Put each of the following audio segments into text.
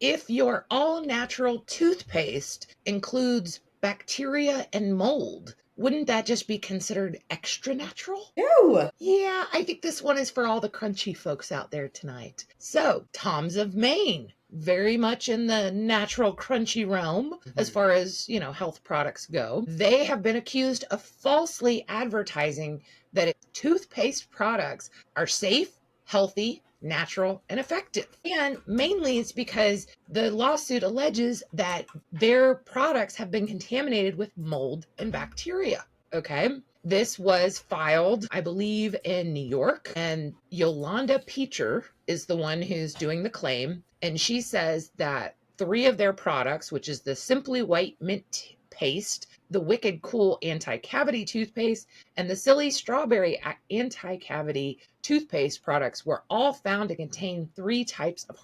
if your all-natural toothpaste includes bacteria and mold, wouldn't that just be considered extra natural? Ew. Yeah, I think this one is for all the crunchy folks out there tonight. So, Tom's of Maine, very much in the natural crunchy realm as far as, health products go. They have been accused of falsely advertising that its toothpaste products are safe, healthy, natural, and effective. And mainly it's because the lawsuit alleges that their products have been contaminated with mold and bacteria. Okay. This was filed, I believe, in New York, and Yolanda Peacher is the one who's doing the claim. And she says that 3 of their products, which is the Simply White Mint Paste, the Wicked Cool Anti-Cavity Toothpaste, and the Silly Strawberry Anti-Cavity Toothpaste products were all found to contain 3 types of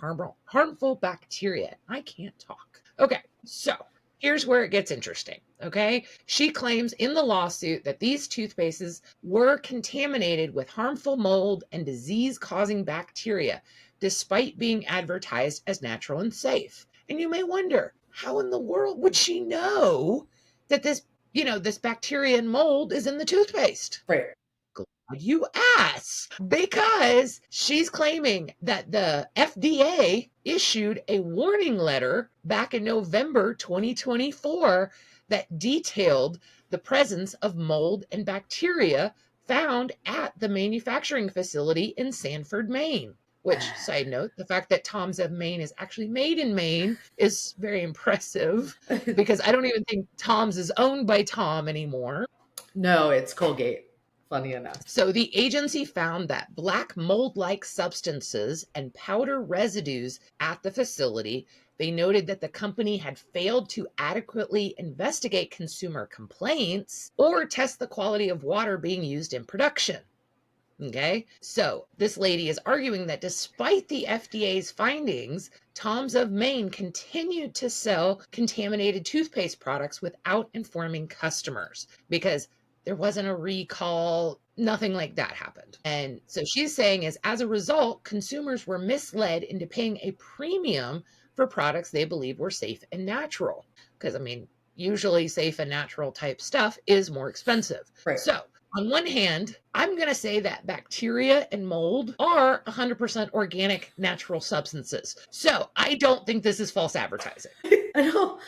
harmful bacteria. I can't talk. Okay, so here's where it gets interesting, okay? She claims in the lawsuit that these toothpastes were contaminated with harmful mold and disease-causing bacteria, despite being advertised as natural and safe. And you may wonder, how in the world would she know that this bacteria and mold is in the toothpaste? Right. Glad you asked, because she's claiming that the FDA issued a warning letter back in November 2024 that detailed the presence of mold and bacteria found at the manufacturing facility in Sanford, Maine. Which, side note, the fact that Tom's of Maine is actually made in Maine is very impressive, because I don't even think Tom's is owned by Tom anymore. No, it's Colgate. Funny enough. So the agency found that black mold-like substances and powder residues at the facility. They noted that the company had failed to adequately investigate consumer complaints or test the quality of water being used in production. Okay, so this lady is arguing that despite the FDA's findings, Tom's of Maine continued to sell contaminated toothpaste products without informing customers, because there wasn't a recall, nothing like that happened. And so she's saying is, as a result, consumers were misled into paying a premium for products they believe were safe and natural. Because, usually safe and natural type stuff is more expensive. Right. So on one hand, I'm going to say that bacteria and mold are 100% organic, natural substances. So I don't think this is false advertising. I know.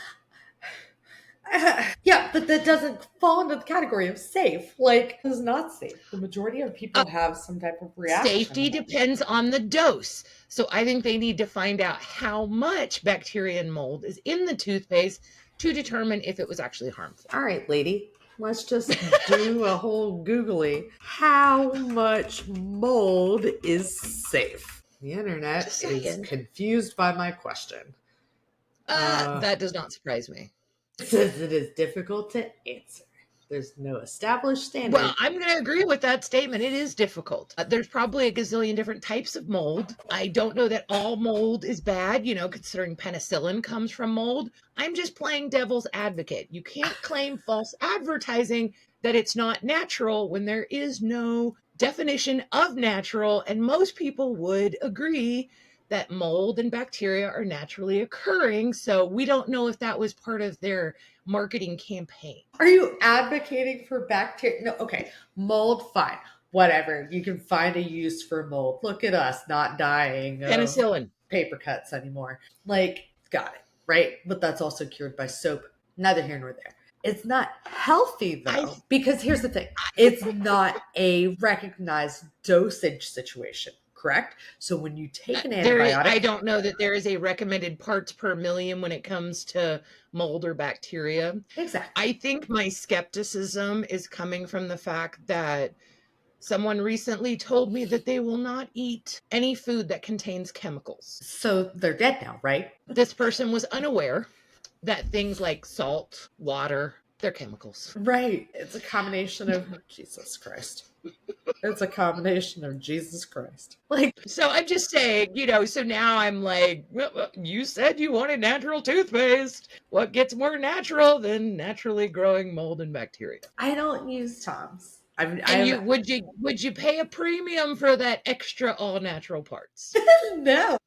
Yeah, but that doesn't fall into the category of safe. Like, it's not safe. The majority of people have some type of reaction. Safety depends on the dose. So I think they need to find out how much bacteria and mold is in the toothpaste to determine if it was actually harmful. All right, lady. Let's just do a whole googly. How much mold is safe? The internet is confused by my question. That does not surprise me. It says it is difficult to answer. There's no established standard. Well, I'm going to agree with that statement. It is difficult. There's probably a gazillion different types of mold. I don't know that all mold is bad, considering penicillin comes from mold. I'm just playing devil's advocate. You can't claim false advertising that it's not natural when there is no definition of natural. And most people would agree that mold and bacteria are naturally occurring. So we don't know if that was part of their marketing campaign. Are you advocating for bacteria? No, okay. Mold, fine. Whatever. You can find a use for mold. Look at us not dying Penicillin. Paper cuts anymore. Like, got it, right? But that's also cured by soap. Neither here nor there. It's not healthy, though, because here's the thing. It's not a recognized dosage situation. Correct? So when you take an antibiotic... I don't know that there is a recommended parts per million when it comes to mold or bacteria. Exactly. I think my skepticism is coming from the fact that someone recently told me that they will not eat any food that contains chemicals. So they're dead now, right? This person was unaware that things like salt, water, they're chemicals. Right. It's a combination of Jesus Christ. It's a combination of Jesus Christ. So I'm just saying, so now I'm like, well, you said you wanted natural toothpaste. What gets more natural than naturally growing mold and bacteria? I don't use Tom's. Would you pay a premium for that extra all natural parts? No.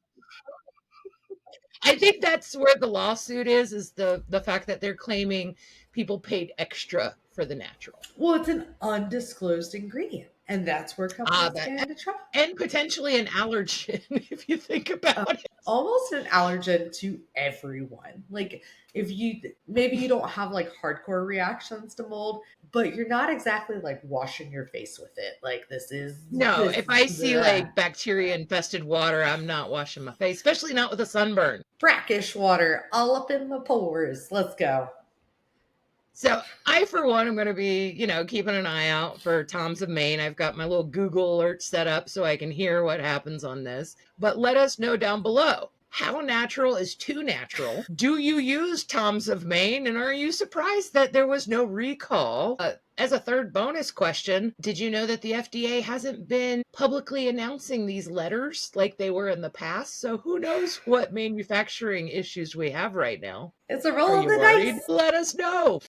I think that's where the lawsuit is the fact that they're claiming people paid extra for the natural. Well, it's an undisclosed ingredient, and that's where companies That get into trouble. and potentially an allergen if you think about it. Almost an allergen to everyone. Like if you maybe you don't have like hardcore reactions to mold, but you're not exactly like washing your face with it. Like No, this if I see bleh. like bacteria infested water, I'm not washing my face, especially not with a sunburn. Brackish water all up in the pores. Let's go. So I, for one, am going to be, keeping an eye out for Toms of Maine. I've got my little Google alert set up so I can hear what happens on this. But let us know down below. How natural is too natural? Do you use Toms of Maine? And are you surprised that there was no recall? As a third bonus question, did you know that the FDA hasn't been publicly announcing these letters like they were in the past? So who knows what manufacturing issues we have right now? It's a Are roll of you the worried? dice. Let us know.